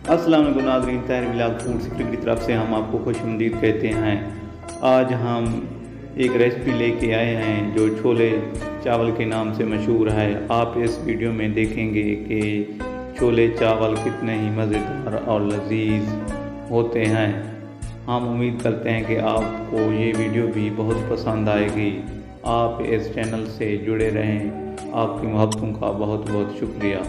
अस्सलाम वालेकुम नाज़रीन, ताहिर मिलाद फूड सेक्टर की तरफ से हम आपको खुशआमदीद कहते हैं। आज हम एक रेसिपी लेके आए हैं जो छोले चावल के नाम से मशहूर है। आप इस वीडियो में देखेंगे कि छोले चावल कितने ही मज़ेदार और लजीज होते हैं। हम उम्मीद करते हैं कि आपको ये वीडियो भी बहुत पसंद आएगी। आप इस चैनल से जुड़े रहें। आपकी मोहब्बतों का बहुत बहुत शुक्रिया।